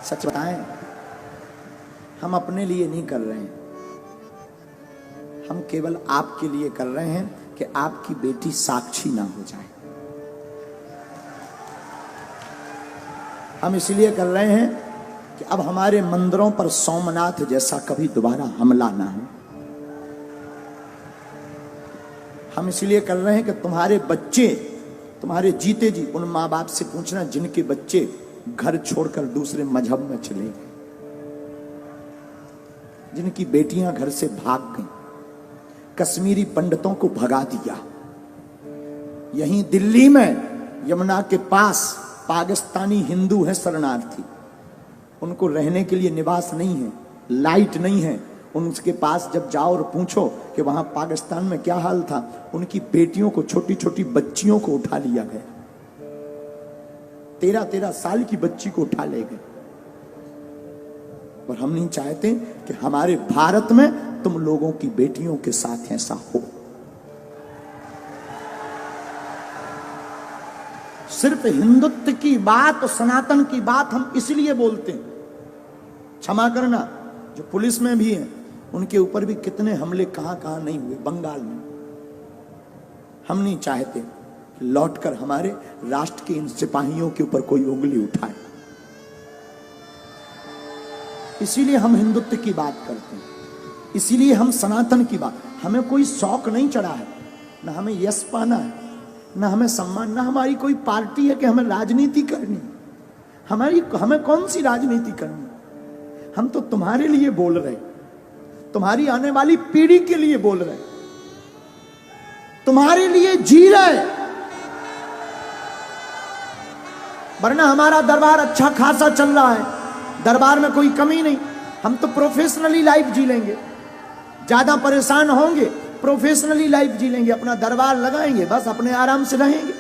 सच बताएं, हम अपने लिए नहीं कर रहे हैं, हम केवल आपके लिए कर रहे हैं कि आपकी बेटी साक्षी ना हो जाए। हम इसलिए कर रहे हैं कि अब हमारे मंदिरों पर सोमनाथ जैसा कभी दोबारा हमला ना हो। हम इसलिए कर रहे हैं कि तुम्हारे बच्चे, तुम्हारे जीते जी उन माँ बाप से पूछना जिनके बच्चे घर छोड़कर दूसरे मजहब में चले गए, जिनकी बेटियां घर से भाग गईं, कश्मीरी पंडितों को भगा दिया। यहीं दिल्ली में यमुना के पास पाकिस्तानी हिंदू हैं शरणार्थी, उनको रहने के लिए निवास नहीं है, लाइट नहीं है। उनके पास जब जाओ और पूछो कि वहां पाकिस्तान में क्या हाल था, उनकी बेटियों को, छोटी छोटी बच्चियों को उठा लिया गया, 13-13 साल की बच्ची को उठा ले गए। और हम नहीं चाहते कि हमारे भारत में तुम लोगों की बेटियों के साथ ऐसा हो। सिर्फ हिंदुत्व की बात और सनातन की बात हम इसलिए बोलते हैं। क्षमा करना, जो पुलिस में भी है उनके ऊपर भी कितने हमले कहां कहां नहीं हुए, बंगाल में। हम नहीं चाहते लौटकर हमारे राष्ट्र के इन सिपाहियों के ऊपर कोई उंगली उठाए, इसीलिए हम हिंदुत्व की बात करते हैं, इसीलिए हम सनातन की बात। हमें कोई शौक नहीं चढ़ा है, ना हमें यश पाना है, ना हमें सम्मान, ना हमारी कोई पार्टी है कि हमें राजनीति करनी। हमें कौन सी राजनीति करनी? हम तो तुम्हारे लिए बोल रहे, तुम्हारी आने वाली पीढ़ी के लिए बोल रहे, तुम्हारे लिए जी रहे। वरना हमारा दरबार अच्छा खासा चल रहा है, दरबार में कोई कमी नहीं। हम तो प्रोफेशनली लाइफ जी लेंगे, ज्यादा परेशान होंगे, प्रोफेशनली लाइफ जी लेंगे, अपना दरबार लगाएंगे, बस अपने आराम से रहेंगे,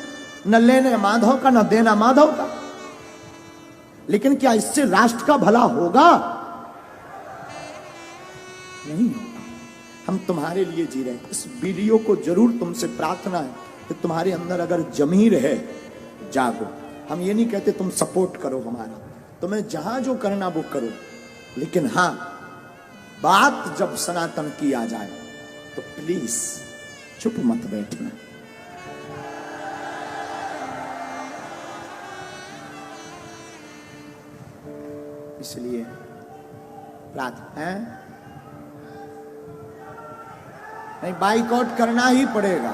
न लेने माधव का न देना माधव का। लेकिन क्या इससे राष्ट्र का भला होगा? नहीं होगा। हम तुम्हारे लिए जी रहे हैं। इस वीडियो को जरूर तुमसे प्रार्थना है कि तुम्हारे अंदर अगर जमीर है, जागो। हम ये नहीं कहते तुम सपोर्ट करो हमारा, तुम्हें जहां जो करना वो करो, लेकिन हां, बात जब सनातन की आ जाए तो प्लीज चुप मत बैठना। इसलिए प्रार्थना है, नहीं बाइकआउट करना ही पड़ेगा,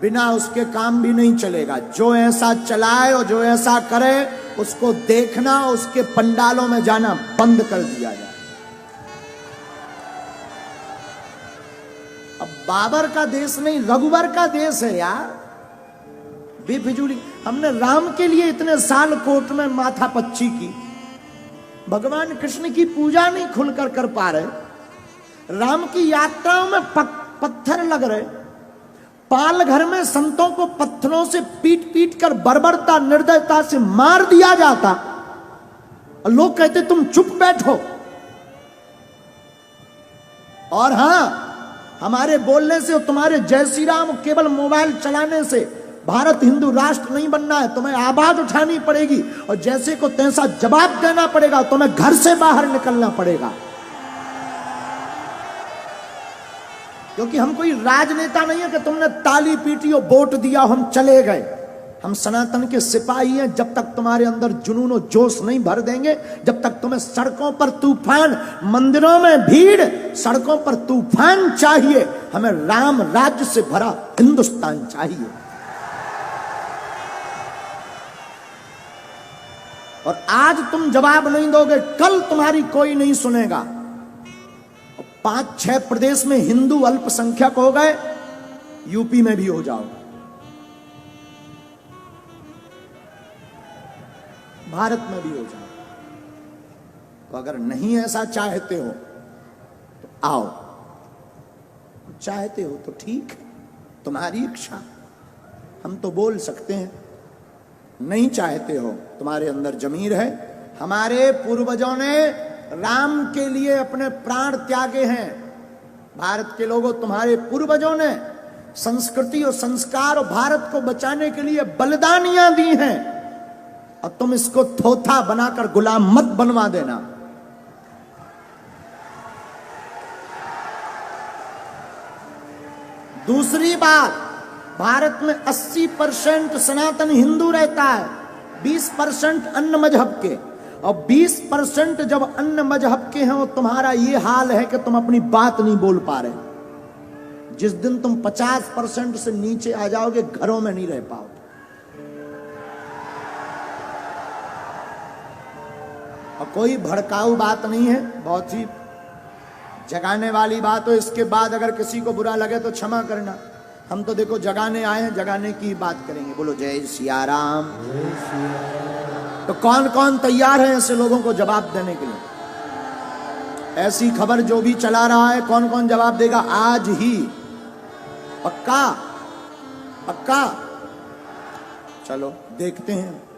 बिना उसके काम भी नहीं चलेगा। जो ऐसा चलाए और जो ऐसा करे उसको देखना, उसके पंडालों में जाना बंद कर दिया जाए। अब बाबर का देश नहीं, रघुवर का देश है यार, बेफिजूली। हमने राम के लिए इतने साल कोर्ट में माथा पच्ची की, भगवान कृष्ण की पूजा नहीं खुलकर कर पा रहे, राम की यात्राओं में पत्थर लग रहे, पाल घर में संतों को पत्थरों से पीट पीट कर बर्बरता निर्दयता से मार दिया जाता, और लोग कहते तुम चुप बैठो। और हां, हमारे बोलने से और तुम्हारे जय श्री राम केवल मोबाइल चलाने से भारत हिंदू राष्ट्र नहीं बनना है। तुम्हें आवाज उठानी पड़ेगी और जैसे को तैसा जवाब देना पड़ेगा, तुम्हें घर से बाहर निकलना पड़ेगा। क्योंकि हम कोई राजनेता नहीं है कि तुमने ताली पीटी और वोट दिया हम चले गए। हम सनातन के सिपाही हैं। जब तक तुम्हारे अंदर जुनून और जोश नहीं भर देंगे, जब तक तुम्हें सड़कों पर तूफान, मंदिरों में भीड़, सड़कों पर तूफान चाहिए, हमें राम राज्य से भरा हिंदुस्तान चाहिए। और आज तुम जवाब नहीं दोगे, कल तुम्हारी कोई नहीं सुनेगा। 5-6 प्रदेश में हिंदू अल्पसंख्यक हो गए, यूपी में भी हो जाओ, भारत में भी हो जाओ। तो अगर नहीं ऐसा चाहते हो तो आओ, चाहते हो तो ठीक है, तुम्हारी इच्छा, हम तो बोल सकते हैं। नहीं चाहते हो, तुम्हारे अंदर जमीर है। हमारे पूर्वजों ने राम के लिए अपने प्राण त्यागे हैं। भारत के लोगों, तुम्हारे पूर्वजों ने संस्कृति और संस्कार और भारत को बचाने के लिए बलिदानियां दी हैं। और तुम इसको थोथा बनाकर गुलाम मत बनवा देना। दूसरी बात, भारत में 80% सनातन हिंदू रहता है, 20% अन्य मजहब के, और 20% जब अन्य मजहब के हैं और तुम्हारा ये हाल है कि तुम अपनी बात नहीं बोल पा रहे। जिस दिन तुम 50% से नीचे आ जाओगे, घरों में नहीं रह पाओगे। और कोई भड़काऊ बात नहीं है, बहुत ही जगाने वाली बात हो। इसके बाद अगर किसी को बुरा लगे तो क्षमा करना। हम तो देखो जगाने आए हैं, जगाने की बात करेंगे। बोलो जय सिया राम। तो कौन कौन तैयार है ऐसे लोगों को जवाब देने के लिए? ऐसी खबर जो भी चला रहा है, कौन कौन जवाब देगा आज ही? पक्का? पक्का? चलो देखते हैं।